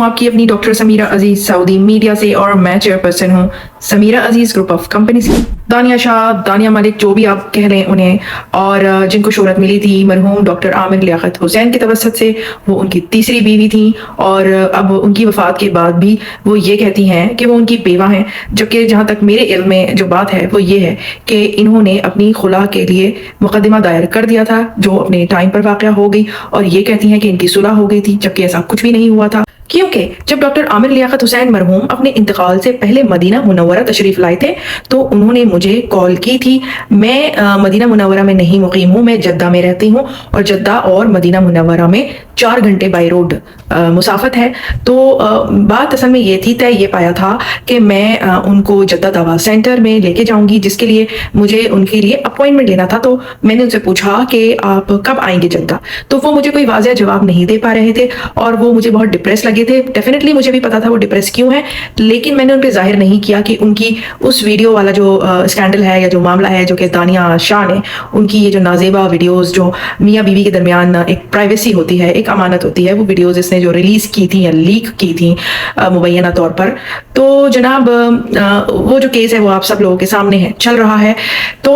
आपकी अपनी डॉक्टर समीरा अजीज Saudi media से और मैं चेयरपर्सन हूँ समीरा अजीज ग्रुप ऑफ कंपनीज। दानिया शाह, दानिया मलिक, जो भी आप कह लें उन्हें, और जिनको शोहरत मिली थी मरहूम डॉक्टर आमिर लियाकत हुसैन की तवसत से, वो उनकी तीसरी बीवी थी और अब उनकी वफात के बाद भी वो ये कहती हैं कि वो उनकी बेवा हैं। जबकि जहाँ तक मेरे इल्म में जो बात है वो ये है कि इन्होंने अपनी खुला के लिए मुकदमा दायर कर दिया था जो अपने टाइम पर वाक़या हो गई, और ये कहती हैं कि इनकी सुलह हो गई थी, जबकि ऐसा कुछ भी नहीं हुआ था। क्योंकि जब डॉक्टर आमिर लियाकत हुसैन मरहूम अपने इंतकाल से पहले मदीना मुनव्वरा तशरीफ लाए थे तो उन्होंने मुझे कॉल की थी। मैं मदीना मुनव्वरा में नहीं मुकीम हूँ, मैं जद्दा में रहती हूँ और जद्दा और मदीना मुनव्वरा में 4 घंटे बाई रोड मुसाफत है। तो बात असल में ये थी, तय ये पाया था कि मैं उनको जद्दा दवा सेंटर में लेके जाऊंगी, जिसके लिए मुझे उनके लिए अपॉइंटमेंट लेना था। तो मैंने उनसे पूछा कि आप कब आएंगे जद्दा, तो वो मुझे कोई वाज़ेह जवाब नहीं दे पा रहे थे और वो मुझे बहुत डिप्रेस लगे थे। डेफिनेटली मुझे भी पता था वो डिप्रेस क्यों है, लेकिन मैंने उन पर जाहिर नहीं किया कि उनकी उस वीडियो वाला जो स्कैंडल है या जो मामला है, जो कि दानिया शाह ने उनकी ये जो नाजेबा वीडियोस जो मियाँ बीवी के दरमियान एक प्राइवेसी होती है, एक अमानत होती है, वो वीडियोस इसने जो रिलीज की थी या लीक की थी मुबैना तौर पर। तो जनाब वो जो केस है वो आप सब लोगों के सामने है, चल रहा है। तो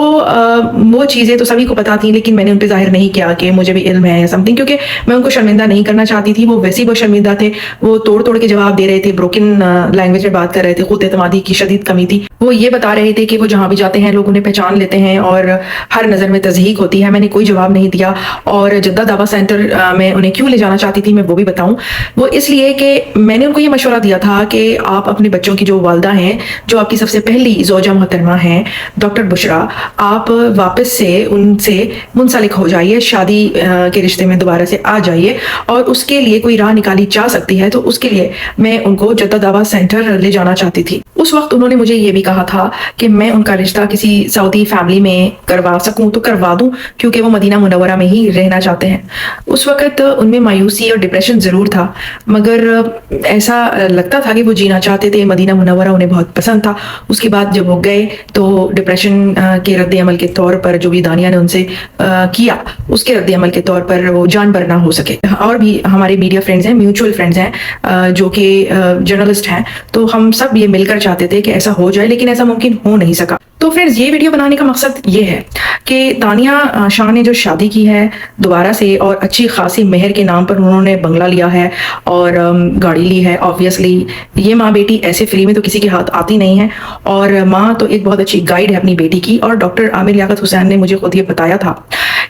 वो चीज़ें तो सभी को पता थी, लेकिन मैंने उन पर जाहिर नहीं किया कि मुझे भी इल्म है या समथिंग, क्योंकि मैं उनको शर्मिंदा नहीं करना चाहती थी। वो वैसे ही बहुत शर्मिंदा थे, वो तोड़ तोड़ के जवाब दे रहे थे, ब्रोकन लैंग्वेज में बात कर रहे थे, खुद एतमादी की शदीद कमी थी। वो ये बता रहे थे कि वो जहाँ भी जाते हैं लोग उन्हें पहचान लेते हैं और हर नज़र में तज़हीक होती है। मैंने कोई जवाब नहीं दिया। और जद्दा दावा सेंटर में उन्हें क्यों ले जाना चाहती थी मैं वो भी बताऊं। वो इसलिए कि मैंने उनको ये मशवरा दिया था कि आप अपने बच्चों की जो वालदा हैं, जो आपकी सबसे पहली ज़ौजा मोहतरमा हैं डॉक्टर बुशरा, आप वापस से उनसे मुंसलिक हो जाइए, शादी के रिश्ते में दोबारा से आ जाइए, और उसके लिए कोई राह निकाली जा सकती है। तो उसके लिए मैं उनको जद्दा दावा सेंटर ले जाना चाहती थी। उस वक्त उन्होंने मुझे ये भी कहा था कि मैं उनका रिश्ता किसी सऊदी फैमिली में करवा सकूं तो करवा दूं, क्योंकि वो मदीना मुनव्वरा में ही रहना चाहते हैं। उस वक्त उनमें मायूसी और डिप्रेशन ज़रूर था, मगर ऐसा लगता था कि वो जीना चाहते थे। मदीना मुनव्वरा उन्हें बहुत पसंद था। उसके बाद जब वो गए तो डिप्रेशन के रद्द अमल के तौर पर जो भी दानिया ने उनसे किया, उसके रद्द अमल के तौर पर वो जान बर ना हो सके। और भी हमारे मीडिया फ्रेंड्स हैं, म्यूचुअल फ्रेंड्स हैं, जो कि जर्नलिस्ट हैं, तो हम सब ये मिलकर चाहते थे कि ऐसा हो जाए, लेकिन ऐसा मुमकिन हो नहीं सका। तो फ्रेंड्स, ये वीडियो बनाने का मकसद ये है कि दानिया शाह ने जो शादी की है दोबारा से, और अच्छी खासी मेहर के नाम पर उन्होंने बंगला लिया है और गाड़ी ली है। ऑब्वियसली ये माँ बेटी ऐसे फ्री में तो किसी के हाथ आती नहीं है, और माँ तो एक बहुत अच्छी गाइड है अपनी बेटी की। और डॉक्टर आमिर लियाकत हुसैन ने मुझे खुद ये बताया था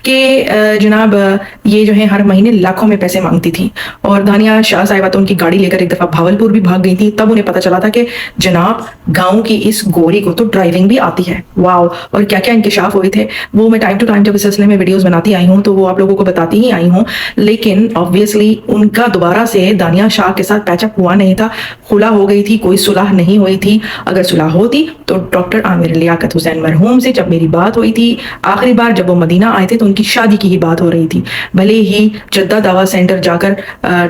कि जनाब ये जो है हर महीने लाखों में पैसे मांगती थी, और दानिया शाह साहिबा तो उनकी गाड़ी लेकर एक दफ़ा भावलपुर भी भाग गई थी। तब उन्हें पता चला था कि जनाब गाँव की इस गोरी को तो ड्राइविंग भी आती है। वाओ, और क्या क्या इंकशाफ हुए थे वो मैं टाइम टू टाइम जब इस सिलसिले में वीडियोस बनाती आई हूँ तो वो आप लोगों को बताती ही आई हूँ। लेकिन ऑब्वियसली उनका दोबारा से दानिया शाह के साथ पैचअप हुआ नहीं था, खुला हो गई थी, कोई सुलह नहीं हुई थी। अगर सुलह होती तो डॉक्टर आमिर लियाकत हुसैन मरहूम से जब मेरी बात हुई थी आखिरी बार जब वो मदीना आए थे तो उनकी शादी की ही बात हो रही थी। भले ही जद्दा दावा सेंटर जाकर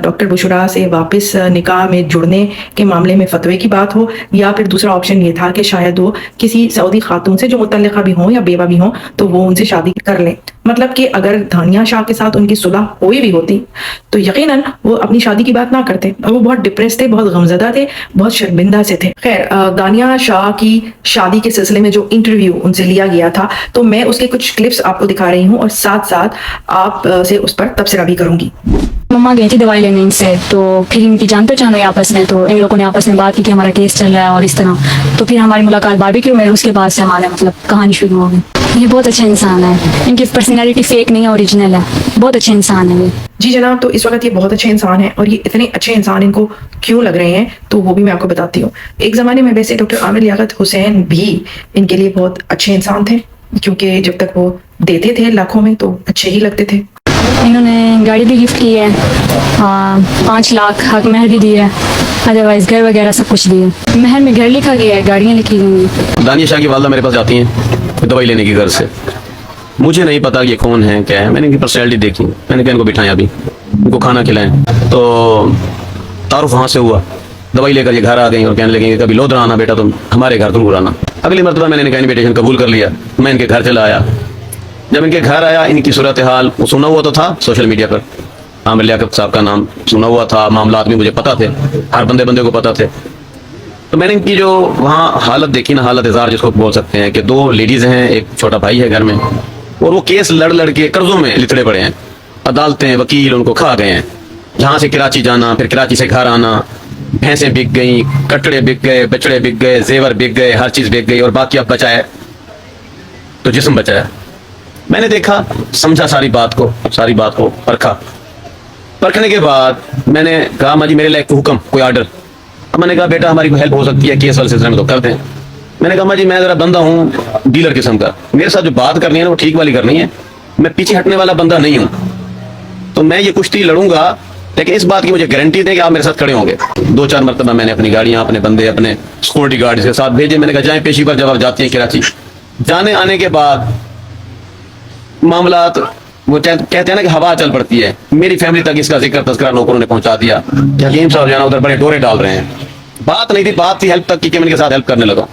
डॉक्टर बुशरा से वापस निकाह में जुड़ने के मामले में फतवे की बात हो, या फिर दूसरा ऑप्शन ये था कि शायद वो किसी सऊदी खातून से जो मुतल्लिका भी हों या बेवा भी हों तो वो उनसे शादी कर लें। मतलब कि अगर दानिया शाह के साथ उनकी सुलह हुई भी होती तो यकीनन वो अपनी शादी की बात ना करते, और वो बहुत डिप्रेस थे, बहुत गमज़दा थे, बहुत शर्मिंदा से थे। खैर, दानिया शाह की शादी के सिलसिले में जो इंटरव्यू उनसे लिया गया था तो मैं उसके कुछ क्लिप्स आपको दिखा रही हूँ, और साथ साथ आप से उस पर तबसरा भी करूंगी। मम्मा गई थी दवाई लेने इनसे, तो फिर इनकी जान पहचान हुई आपस में, तो इन लोगों ने आपस में बात की कि हमारा केस चल रहा है और इस तरह। तो फिर हमारी मुलाकात बारबेक्यू में, उसके बाद से हमारा मतलब कहानी शुरू हो गई। ये बहुत अच्छा इंसान है, इनकी पर्सनैलिटी फेक नहीं है, ओरिजिनल है, बहुत अच्छे इंसान है ये। जी जनाब, तो इस वक्त ये बहुत अच्छे इंसान हैं, और ये इतने अच्छे इंसान इनको क्यों लग रहे हैं तो वो भी मैं आपको बताती हूँ। एक ज़माने में वैसे डॉक्टर आमिर लियाकत हुसैन भी इनके लिए बहुत अच्छे इंसान थे, क्योंकि जब तक वो देते थे लाखों में तो अच्छे ही लगते थे। इन्होंने गाड़ी भी गिफ्ट की है, 5 लाख हक महर भी दी है, अदरवाइज घर वगैरह सब कुछ दिए। महर में घर लिखा गया है, गाड़ियाँ लिखी गई हैं। दानिया शाह की वालदा मेरे पास जाती हैं दवाई लेने की घर से। मुझे नहीं पता ये कौन है क्या है, मैंने इनकी पर्सनैलिटी देखी, मैंने कहा इनको बिठाएं, अभी इनको खाना खिलाएं। तो तारुफ वहाँ से हुआ, दवाई लेकर ये घर आ गई और कहने लगी कभी लोधरा आना बेटा, तुम हमारे घर जरूर आना। अगली मरतबा मैंने इनका इन्विटेशन कबूल कर लिया, मैं इनके घर चला आया। जब इनके घर आया, इनकी सूरत हाल सुना हुआ तो था सोशल मीडिया पर, आमिर लियाकत साहब का नाम सुना हुआ था, मामलात भी मुझे पता थे, हर बंदे बंदे को पता थे। तो मैंने इनकी जो वहाँ हालत देखी ना, हालत इज़ार जिसको बोल सकते हैं, कि 2 लेडीज़ हैं, एक छोटा भाई है घर में, और वो केस लड़ लड़ के कर्जों में लिथड़े पड़े हैं। अदालतें, वकील उनको खा गए हैं। जहाँ से कराची जाना, फिर कराची से घर आना, भैंसें बिक गई, कटड़े बिक गए, बछड़े बिक गए, जेवर बिक गए, हर चीज़ बिक गई, और बाकी अब बचा है तो जिस्म बचा है। मैंने देखा, समझा सारी बात को परखा। परखने के बाद मैंने कहा, माँ जी मेरे लिए कोई हुक्म, कोई आर्डर। अब मैंने कहा, बेटा हमारी कोई हेल्प हो सकती है केस वाले सिलसिले में तो कर दें। मैंने कहा, माँ जी मैं ज़रा बंदा हूँ डीलर किस्म का, मेरे साथ जो बात करनी है ना वो ठीक वाली करनी है, मैं पीछे हटने वाला बंदा नहीं हूँ। तो मैं ये कुश्ती लड़ूंगा, लेकिन इस बात की मुझे गारंटी दें कि आप मेरे साथ खड़े होंगे। 2-4 मरतबा मैंने अपनी गाड़ियाँ, अपने बंदे, अपने सिक्योरिटी गार्ड के साथ भेजे। मैंने कहा, जाएँ पेशी पर, जब आप जाती हैं कराची। जाने आने के बाद मामलात वो कहते हैं ना कि हवा चल पड़ती है। मेरी फैमिली तक इसका जिक्र तस्करा नौकरों ने पहुंचा दिया कि हकीम साहब जो है ना उधर बड़े डोरे डाल रहे हैं। बात नहीं थी, बात थी हेल्प तक की कि मैं इनके साथ हेल्प करने लगा।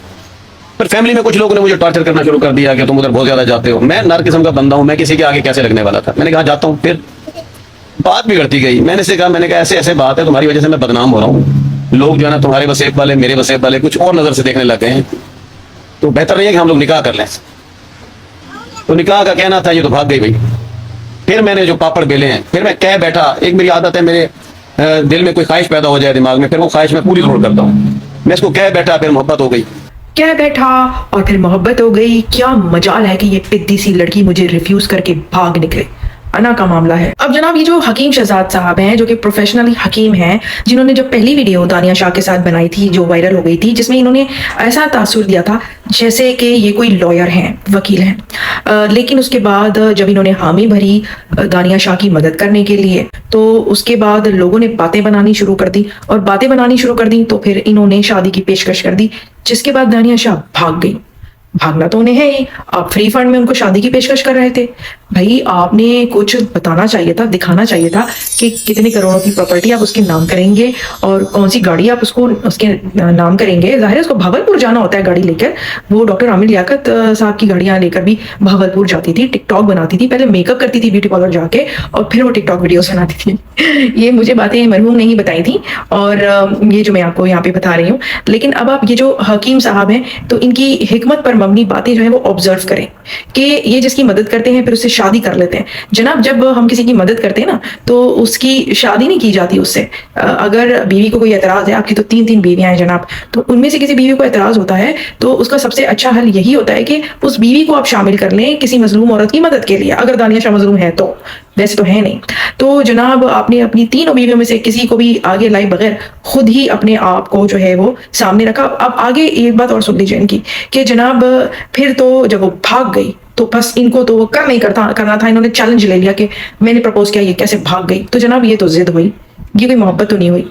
पर फैमिली में कुछ लोगों ने मुझे टॉर्चर करना शुरू कर दिया कि तुम उधर बहुत ज्यादा जाते हो। मैं नर किस्म का बंदा हूँ, मैं किसी के आगे कैसे लगने वाला था। मैंने कहा जाता हूँ। फिर बात बिगड़ती गई। मैंने से कहा, मैंने कहा ऐसे ऐसे बात है, तुम्हारी वजह से मैं बदनाम हो रहा हूँ, लोग जो है ना तुम्हारे वसेब वाले, मेरे वसेब वाले कुछ और नजर से देखने लग गए हैं, तो बेहतर नहीं है कि हम लोग निकाह कर लें। तो निकाह का कहना था, ये तो भाग गई भाई। फिर मैंने जो पापड़ बेले हैं, फिर मैं कह बैठा। एक मेरी आदत है, मेरे दिल में कोई ख्वाहिश पैदा हो जाए दिमाग में, फिर वो ख्वाहिश मैं पूरी जरूर करता हूँ। मैं इसको कह बैठा, फिर मोहब्बत हो गई। कह बैठा और फिर मोहब्बत हो गई। क्या मजाल है कि ये पिद्दी सी लड़की मुझे रिफ्यूज करके भाग निकले। अना का मामला है। अब जनाब, ये जो हकीम शहजाद साहब हैं, जो कि प्रोफेशनली हकीम हैं, जिन्होंने जब पहली वीडियो दानिया शाह के साथ बनाई थी, जो वायरल हो गई थी, जिसमें इन्होंने ऐसा तासुर दिया था जैसे कि ये कोई लॉयर हैं, वकील हैं, लेकिन उसके बाद जब इन्होंने हामी भरी दानिया शाह की मदद करने के लिए, तो उसके बाद लोगों ने बातें बनानी शुरू कर दी, और बातें बनानी शुरू कर दी तो फिर इन्होंने शादी की पेशकश कर दी, जिसके बाद दानिया शाह भाग गई। भागना तो उन्हें है ही, आप फ्री फंड में उनको शादी की पेशकश कर रहे थे। भाई आपने कुछ बताना चाहिए था, दिखाना चाहिए था कि कितने करोड़ों की प्रॉपर्टी आप उसके नाम करेंगे और कौन सी गाड़ी आप उसको उसके नाम करेंगे। जाहिर है उसको भावलपुर जाना होता है गाड़ी लेकर। वो डॉक्टर आमिर लियाकत साहब की गाड़ियां लेकर भी भावलपुर जाती थी, टिकटॉक बनाती थी, पहले मेकअप करती थी ब्यूटी पार्लर जाके, और फिर वो टिकटॉक वीडियोस बनाती थी। ये मुझे बातें मरहूम ने ही बताई थी, और ये जो मैं आपको यहाँ पे बता रही हूँ। लेकिन अब आप ये जो हकीम साहब हैं, तो इनकी हिकमत पर मबनी बातें जो है वो ऑब्जर्व करें कि ये जिसकी मदद करते हैं फिर उससे शादी कर लेते हैं। जनाब, जब हम किसी की मदद करते हैं ना, तो उसकी शादी नहीं की जाती उससे। अगर बीवी को कोई एतराज है, आपकी तो 3 बीवियां हैं जनाब, तो उनमें से किसी बीवी को एतराज होता है, तो उसका सबसे अच्छा हल यही होता है कि उस बीवी को आप शामिल कर लें किसी मजलूम औरत की मदद के लिए, अगर दानिया शाह मजलूम है तो। वैसे तो है नहीं। तो जनाब, आपने अपनी 3 बीवियों में से किसी को भी आगे लाए बगैर खुद ही अपने आप को जो है वो सामने रखा। अब आगे एक बात और सुन लीजिए इनकी, कि जनाब फिर तो जब वो भाग गई तो बस इनको तो वो करना था। इन्होंने चैलेंज ले लिया कि मैंने प्रपोज किया, ये कैसे भाग गई। तो जनाब ये तो जिद हुई, ये कोई मोहब्बत तो नहीं हुई।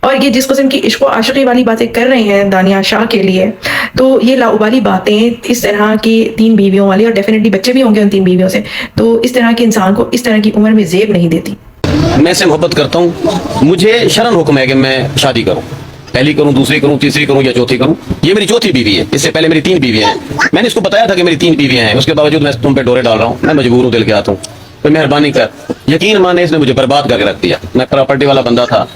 और ये जिस किस्म की इश्क और आशिकी वाली बातें कर रहे हैं दानिया शाह के लिए, तो ये लाउबाली बातें इस तरह की 3 बीवियों वाली, और डेफिनेटली बच्चे भी होंगे उन 3 बीवियों से, तो इस तरह के इंसान को इस तरह की उम्र में जेब नहीं देती। मैं से मोहब्बत करता हूँ, मुझे शरन हुक्म है कि मैं शादी करूँ, पहली करूँ, दूसरी करूँ, तीसरी करूँ या चौथी करूँ। ये मेरी चौथी बीवी है। इससे पहले मेरी 3 बीवियां हैं। मैंने इसको बताया था कि मेरी 3 बीवियां हैं, उसके बावजूद मैं तुम पे डोरे डाल रहा हूँ। मैं मजबूर हूँ, दिल के हाथ हूँ, तो मेहरबानी कर। यकीन माने, इसने मुझे बर्बाद करके रख दिया। मैं प्रॉपर्टी वाला बंदा था,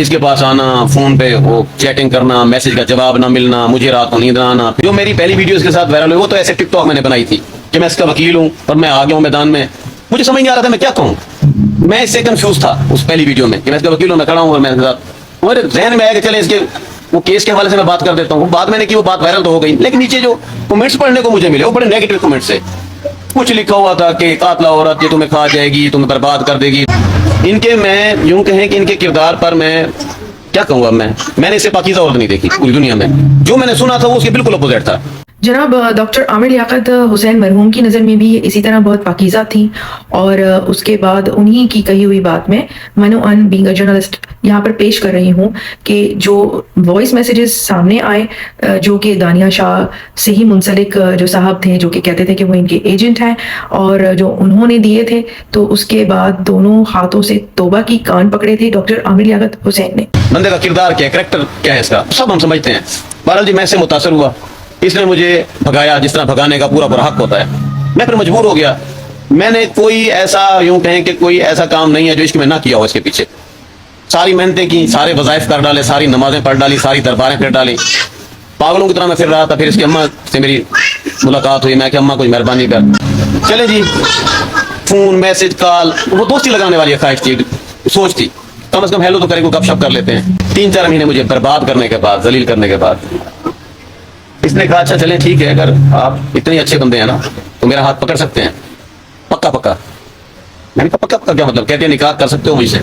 इसके पास आना, फोन पे वो चैटिंग करना, मैसेज का जवाब ना मिलना, मुझे रात को नींद ना आना। जो मेरी पहली वीडियो इसके साथ वायरल हुई, वो तो ऐसे टिकटॉक मैंने बनाई थी कि मैं इसका वकील हूँ और मैं आ गया हूँ मैदान में। मुझे समझ नहीं आ रहा था मैं क्या कहूँ। मैं इससे कंफ्यूज था उस पहली वीडियो में कि मैं इसका वकील हूँ, मैं खड़ा हूँ, और मैं इसके साथ, मेरे जहन में आया कि चले इसके वो केस के हवाले से मैं बात कर देता हूँ। बाद मैंने की वो बात वायरल तो हो गई, लेकिन नीचे जो कमेंट्स पढ़ने को मुझे मिले वो बड़े नेगेटिव कमेंट्स है। कुछ लिखा हुआ था कि कातला औरत ये तुम्हें खा जाएगी, तुम्हें बर्बाद कर देगी। इनके, मैं यूं कहें कि इनके किरदार पर मैं क्या कहूँगा, मैंने इससे पाकीज़ा औरत नहीं देखी पूरी दुनिया में। जो मैंने सुना था वो उसके बिल्कुल अपोजिट था। जनाब, डॉक्टर आमिर लियाकत हुसैन मरहूम की नज़र में भी इसी तरह बहुत पाकीज़ा थी, और उसके बाद उन्हीं की कही हुई बात में मनोअन बीइंग अ जर्नलिस्ट यहाँ पर पेश कर रही हूँ कि जो वॉइस मैसेजेस सामने आए, जो कि दानिया शाह से ही मुंसलिक जो साहब थे, जो कि कहते थे कि वो इनके एजेंट हैं, और जो उन्होंने दिए थे, तो उसके बाद दोनों हाथों से तौबा की कान पकड़े थे डॉक्टर आमिर लियाकत हुसैन ने। बंदे का किरदार क्या है, करैक्टर क्या है इसका, सब हम समझते हैं। बहरहाल जी, मैं इससे मुतासर हुआ, इसने मुझे भगाया जिस तरह भगाने का पूरा हक होता है। मैं फिर मजबूर हो गया میں نے کوئی ایسا یوں کہیں کہ کوئی ایسا کام نہیں ہے جو عشق میں نہ کیا ہو اس کے پیچھے. ساری محنتیں کی, سارے وظائف کر ڈالے, ساری نمازیں پڑھ ڈالی, ساری درباریں پھر ڈالی, پاگلوں کی طرح میں پھر رہا تھا. پھر اس کی اماں سے میری ملاقات ہوئی, میں کہ اماں کچھ مہربانی کر, چلے جی فون میسج کال, وہ دوستی لگانے والی خواہش تھی, سوچ تھی کم از کم ہیلو تو کرے, کو گپ شپ کر لیتے ہیں. 3-4 مہینے مجھے برباد کرنے کے بعد, ذلیل کرنے کے بعد, اس نے کہا اچھا چلیں ٹھیک ہے, اگر آپ اتنے اچھے بندے ہیں نا تو میرا ہاتھ پکڑ سکتے ہیں پکا پکا. میں نے کہا پکا پکا کیا مطلب؟ کہتے ہیں نکاح کر سکتے ہو مجھ سے.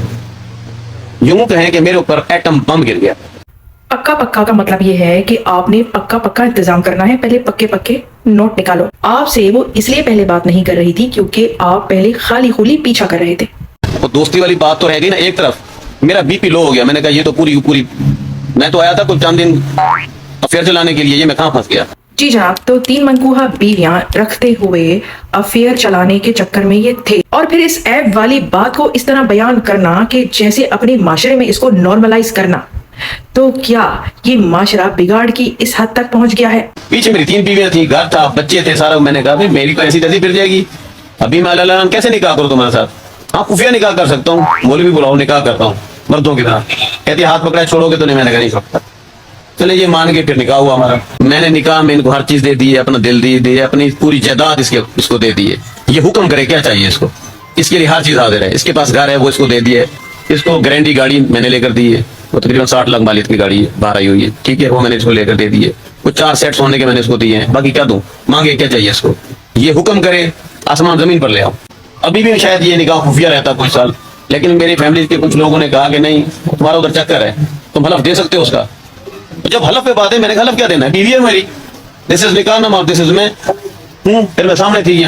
یوں کہیں کہ میرے اوپر ایٹم بم گر گیا. پکا پکا کا مطلب یہ ہے کہ آپ نے پکا پکا انتظام کرنا ہے, پہلے پکے پکے نوٹ نکالو. آپ سے وہ اس لیے پہلے بات نہیں کر رہی تھی کیونکہ آپ پہلے خالی خولی پیچھا کر رہے تھے. وہ دوستی والی بات تو رہ گئی نا ایک طرف, میرا بی پی لو ہو گیا. میں نے کہا یہ تو پوری میں تو آیا تھا کچھ چند دن افیئر چلانے کے لیے, یہ میں کہاں پھنس گیا. جی جناب, تو 3 منکوحہ بیویاں رکھتے ہوئے افیئر چلانے کے چکر میں یہ تھے, اور پھر اس ایپ والی بات کو اس طرح بیان کرنا کہ جیسے اپنے معاشرے میں اس کو نارملائز کرنا, تو کیا یہ معاشرہ بگاڑ کی اس حد تک پہنچ گیا ہے؟ پیچھے میری 3 بیویاں تھیں, گھر تھا, بچے تھے, سارا. میں نے کہا بھائی میری تو ایسی تیسی پھر جائے گی, ابھی میں اللہ کیسے نکاح کروں تمہارے ساتھ؟ ہاں خفیہ نکاح کر سکتا ہوں, مولوی بلاؤ نکاح کرتا ہوں مردوں کی طرح. کہتی ہاتھ پکڑا چھوڑو گے تو نہیں, میں نے کہا نہیں چھوڑتا. چلے یہ مان کے پھر نکاح ہوا ہمارا. میں نے نکاح میں ان کو ہر چیز دے دی ہے, اپنا دل دے دی, اپنی پوری جائیداد اس کو دے دی ہے. یہ حکم کرے کیا چاہیے اس کو, اس کے لیے ہر چیز حاضر ہے. اس کے پاس گھر ہے وہ اس کو دے دی ہے, اس کو گارنٹی گاڑی میں نے لے کر دی ہے, وہ تقریباً 60 لاکھ مالیت کی گاڑی ہے, باہر آئی ہوئی ہے, ٹھیک ہے, وہ میں نے اس کو لے کر دے دی ہے. کچھ 4 سیٹ سونے کے میں نے اس کو دیے ہیں, باقی کیا دوں, مانگے کیا چاہیے اس کو. یہ حکم کرے آسمان زمین پر لے آؤ. ابھی بھی شاید یہ نکاح خفیہ رہتا کچھ سال, لیکن میری فیملی کے کچھ لوگوں نے کہا کہ نہیں تمہارا ادھر چکر ہے, تم حلف دے سکتے ہو اس کا. جب حلف پہ بات ہے, میں نے حلف کیا دینا ہے, بیوی ہے میری, دس از نکاح نام, دس از میں ہوں, پھر میں سامنے تھی.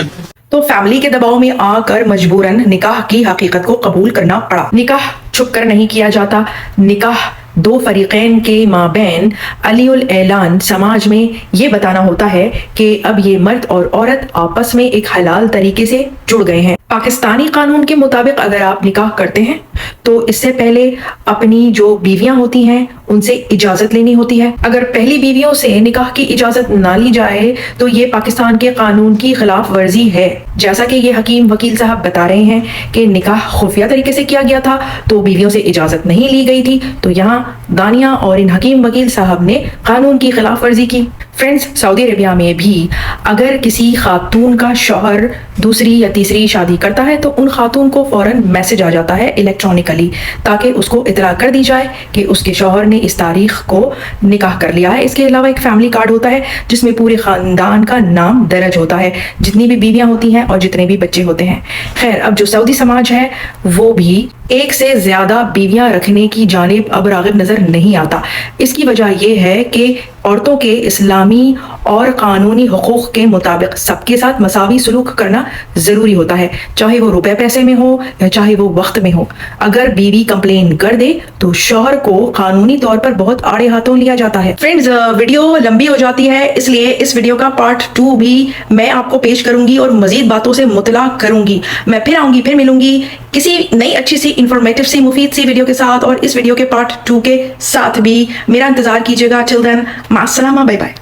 تو فیملی کے دباؤ میں آ کر مجبوراً نکاح کی حقیقت کو قبول کرنا پڑا. نکاح چھپ کر نہیں کیا جاتا, نکاح 2 فریقین کے مابین علی الاعلان سماج میں یہ بتانا ہوتا ہے کہ اب یہ مرد اور عورت آپس میں ایک حلال طریقے سے جڑ گئے ہیں. پاکستانی قانون کے مطابق اگر آپ نکاح کرتے ہیں تو اس سے پہلے اپنی جو بیویاں ہوتی ہیں ان سے اجازت لینی ہوتی ہے. اگر پہلی بیویوں سے نکاح کی اجازت نہ لی جائے تو یہ پاکستان کے قانون کی خلاف ورزی ہے. جیسا کہ یہ حکیم وکیل صاحب بتا رہے ہیں کہ نکاح خفیہ طریقے سے کیا گیا تھا تو بیویوں سے اجازت نہیں لی گئی تھی, تو یہاں دانیہ اور ان حکیم وکیل صاحب نے قانون کی خلاف ورزی کی. فرینڈز, سعودی عربیہ میں بھی اگر کسی خاتون کا شوہر دوسری یا تیسری شادی کرتا ہے تو ان خاتون کو فوراً میسج آ جاتا ہے الیکٹرانکلی, تاکہ اس کو اطلاع کر دی جائے کہ اس کے شوہر نے اس تاریخ کو نکاح کر لیا ہے. اس کے علاوہ ایک فیملی کارڈ ہوتا ہے جس میں پورے خاندان کا نام درج ہوتا ہے, جتنی بھی بیویاں ہوتی ہیں اور جتنے بھی بچے ہوتے ہیں. خیر, اب جو سعودی سماج ہے وہ بھی ایک سے زیادہ بیویاں رکھنے کی جانب اب راغب نظر نہیں آتا. اس کی وجہ یہ ہے کہ عورتوں کے اسلامی اور قانونی حقوق کے مطابق سب کے ساتھ مساوی سلوک کرنا ضروری ہوتا ہے, چاہے وہ روپے پیسے میں ہو یا چاہے وہ وقت میں ہو. اگر بیوی کمپلین کر دے تو شوہر کو قانونی طور پر بہت آڑے ہاتھوں لیا جاتا ہے. فرینڈز, ویڈیو لمبی ہو جاتی ہے, اس لیے اس ویڈیو کا پارٹ 2 بھی میں آپ کو پیش کروں گی اور مزید باتوں سے مطلع کروں گی. میں پھر آؤں گی, پھر ملوں گی کسی نئی اچھی سی انفارمیٹیو سی مفید سی ویڈیو کے ساتھ, اور اس ویڈیو کے پارٹ 2 کے ساتھ بھی میرا انتظار کیجیے گا. ٹل دین, مع السلامہ, بائے بائے.